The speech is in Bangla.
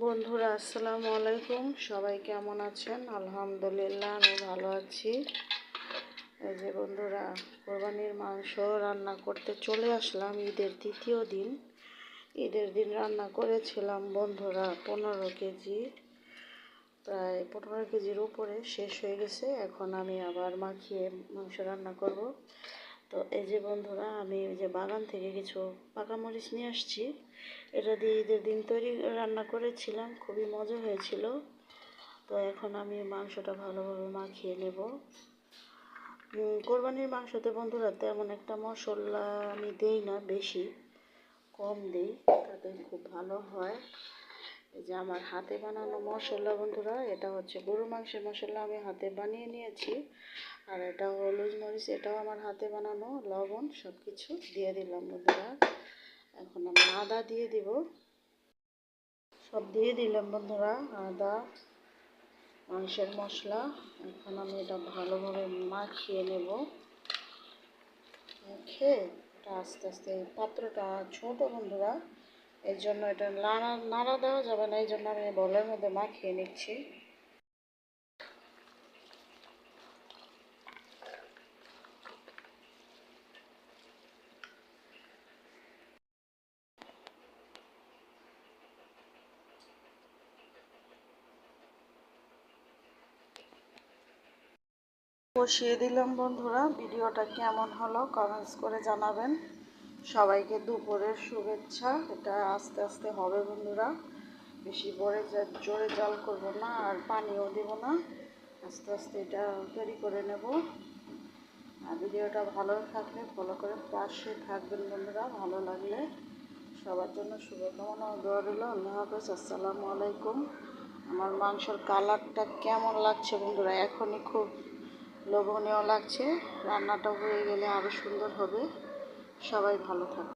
বন্ধুরা আসসালামু আলাইকুম। সবাই কেমন আছেন? আলহামদুলিল্লাহ আমি ভালো আছি। এই যে বন্ধুরা, কোরবানির মাংস রান্না করতে চলে আসলাম। ঈদের তৃতীয় দিন, ঈদের দিন রান্না করেছিলাম বন্ধুরা 15 কেজি, প্রায় 15 কেজির উপরে শেষ হয়ে গেছে। এখন আমি আবার মাখিয়ে মাংস রান্না করব। তো এই যে বন্ধুরা, আমি এই যে বাগান থেকে কিছু পাকা মরিচ নিয়ে আসছি। এটা দিয়ে ঈদের দিন রান্না করেছিলাম, খুবই মজা হয়েছিল। তো এখন আমি মাংসটা ভালোভাবে মাখিয়ে নেব। কোরবানির মাংসতে বন্ধুরা তেমন একটা মশলা আমি দেই না, বেশি কম দিই, তাতে খুব ভালো হয়। এই যে আমার হাতে বানানো মশলা বন্ধুরা, এটা হচ্ছে গরুর মাংসের মশলা, আমি হাতে বানিয়ে নিয়েছি। আর এটা হলুদ মরিচ, এটাও আমার হাতে বানানো, লবণ সব কিছু দিয়ে দিলাম বন্ধুরা। এখন আমি আদা দিয়ে দিব, সব দিয়ে দিলাম বন্ধুরা, আদা, মাংসের মশলা। এখন আমি এটা ভালোভাবে মাখিয়ে নেব। মেখে এটা আস্তে আস্তে, পাত্রটা ছোট বন্ধুরা, এই জন্য এটা নাড়া দেওয়া যাবে না, এই জন্য আমি বলের মধ্যে মাখিয়ে নিচ্ছি। বসিয়ে দিলাম বন্ধুরা। ভিডিওটা কেমন হলো কমেন্টস করে জানাবেন। সবাইকে দুপুরের শুভেচ্ছা। এটা আস্তে আস্তে হবে বন্ধুরা, বেশি জোরে জাল করব না, আর পানিও দেব না, আস্তে আস্তে এটা তৈরি করে নেব। আর ভিডিওটা ভালো থাকলে ফলো করে পাশে থাকবেন বন্ধুরা। ভালো লাগলে সবার জন্য শুভকামনা ও দোয়া রইল। আল্লাহ হাফেজ, আসসালামু আলাইকুম। আমার মাংসর কালারটা কেমন লাগছে বন্ধুরা? এখনই খুব লোভনীয় লাগছে, রান্নাটা হয়ে গেলে আরও সুন্দর হবে। সবাই ভালো থাকবে।